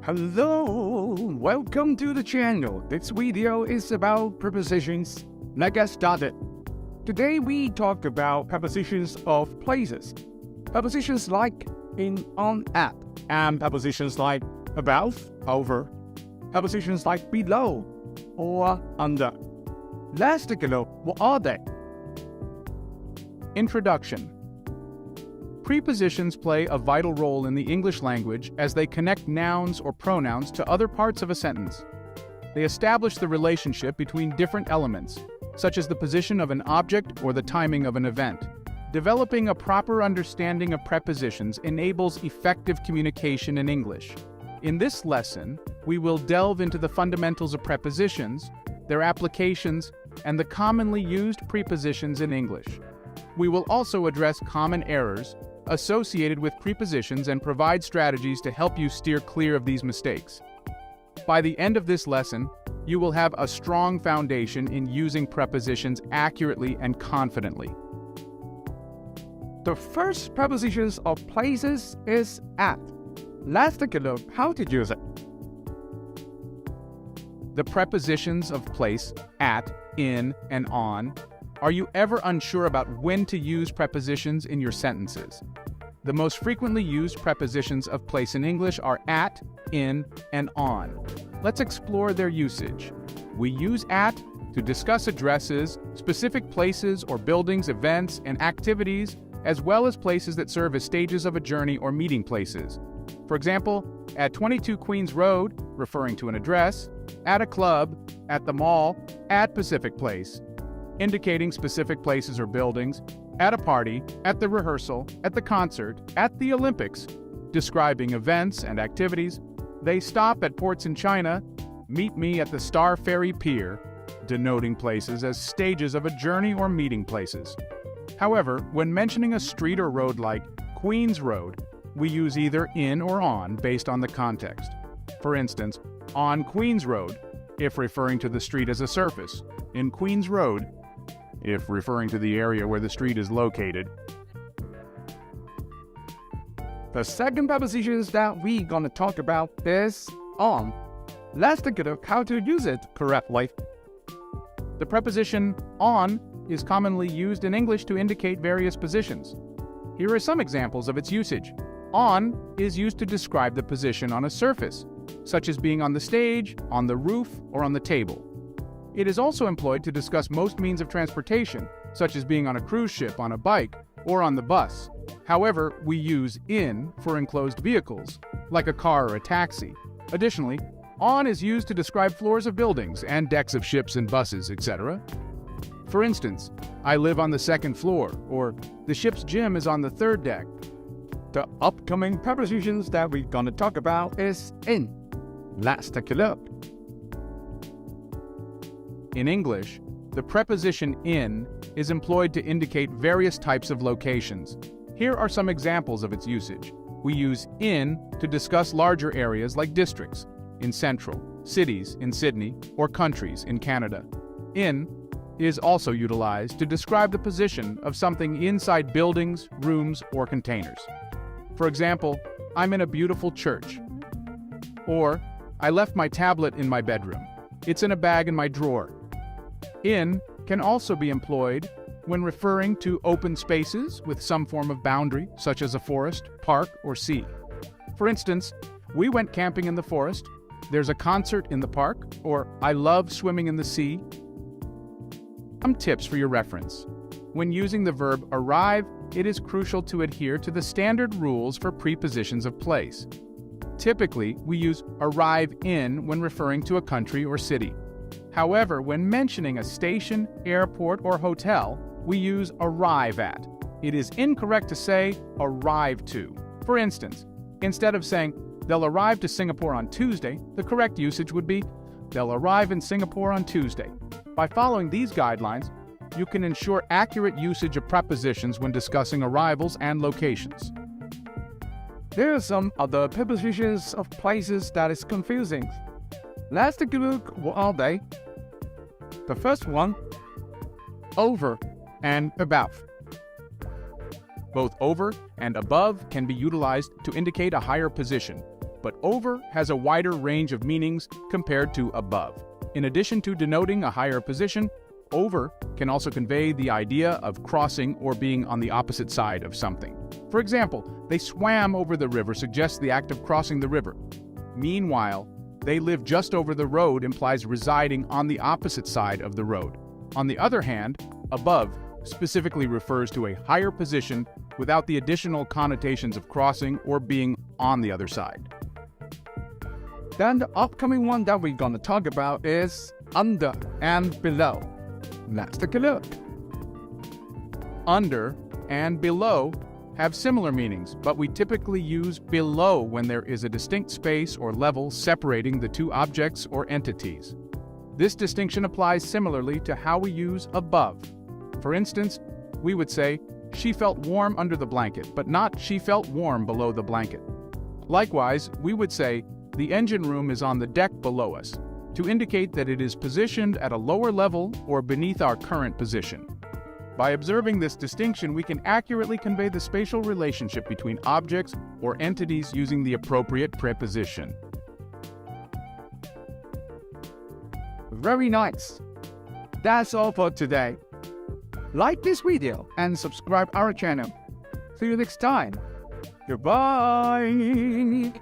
Hello, welcome to the channel. This video is about prepositions. Let's get started. Today we talk about prepositions of places. Prepositions like in, on, at, and prepositions like about, over. Prepositions like below or under. Let's take a look. What are they? Introduction. Prepositions play a vital role in the English language as they connect nouns or pronouns to other parts of a sentence. They establish the relationship between different elements, such as the position of an object or the timing of an event. Developing a proper understanding of prepositions enables effective communication in English. In this lesson, we will delve into the fundamentals of prepositions, their applications, and the commonly used prepositions in English. We will also address common errors associated with prepositions and provide strategies to help you steer clear of these mistakes. By the end of this lesson, you will have a strong foundation in using prepositions accurately and confidently. The first prepositions of places is at. Let's take a look how to use it. The prepositions of place, at, in, and on. Are you ever unsure about when to use prepositions in your sentences? The most frequently used prepositions of place in English are at, in, and on. Let's explore their usage. We use at to discuss addresses, specific places or buildings, events, and activities, as well as places that serve as stages of a journey or meeting places. For example, at 22 Queens Road, referring to an address, at a club, at the mall, at Pacific Place, indicating specific places or buildings, at a party, at the rehearsal, at the concert, at the Olympics, describing events and activities. They stop at ports in China, meet me at the Star Ferry Pier, denoting places as stages of a journey or meeting places. However, when mentioning a street or road like Queens Road, we use either in or on based on the context. For instance, on Queens Road, if referring to the street as a surface. In Queens Road, if referring to the area where the street is located. The second prepositions that we're gonna talk about is on. Let's take a look how to use it correctly. The preposition on is commonly used in English to indicate various positions. Here are some examples of its usage. On is used to describe the position on a surface, such as being on the stage, on the roof, or on the table. It is also employed to discuss most means of transportation, such as being on a cruise ship, on a bike, or on the bus. However, we use in for enclosed vehicles, like a car or a taxi. Additionally, on is used to describe floors of buildings and decks of ships and buses, etc. For instance, I live on the second floor, or the ship's gym is on the third deck. The upcoming prepositions that we're gonna talk about is in. Let's take a look. In English, the preposition in is employed to indicate various types of locations. Here are some examples of its usage. We use in to discuss larger areas like districts in Central, cities in Sydney, or countries in Canada. In is also utilized to describe the position of something inside buildings, rooms, or containers. For example, I'm in a beautiful church. Or, I left my tablet in my bedroom. It's in a bag in my drawer. In can also be employed when referring to open spaces with some form of boundary, such as a forest, park, or sea. For instance, we went camping in the forest, there's a concert in the park, or I love swimming in the sea. Some tips for your reference. When using the verb arrive, it is crucial to adhere to the standard rules for prepositions of place. Typically, we use arrive in when referring to a country or city. However, when mentioning a station, airport, or hotel, we use arrive at. It is incorrect to say arrive to. For instance, instead of saying they'll arrive to Singapore on Tuesday, the correct usage would be they'll arrive in Singapore on Tuesday. By following these guidelines, you can ensure accurate usage of prepositions when discussing arrivals and locations. There are some other prepositions of places that is confusing. Let's take a look. What are they? The first one, over and above. Both over and above can be utilized to indicate a higher position. but over has a wider range of meanings compared to above. In addition to denoting a higher position, over can also convey the idea of crossing or being on the opposite side of something. For example, they swam over the river suggests the act of crossing the river. Meanwhile, they live just over the road implies residing on the opposite side of the road. On the other hand, above specifically refers to a higher position without the additional connotations of crossing or being on the other side. Then the upcoming one that we're gonna talk about is under and below. Let's take a look. Under and below have similar meanings, but we typically use below when there is a distinct space or level separating the two objects or entities. This distinction applies similarly to how we use above. For instance, we would say, she felt warm under the blanket, but not she felt warm below the blanket. Likewise, we would say, the engine room is on the deck below us, to indicate that it is positioned at a lower level or beneath our current position. By observing this distinction, we can accurately convey the spatial relationship between objects or entities using the appropriate preposition. Very nice. That's all for today. Like this video and subscribe our channel. See you next time. Goodbye.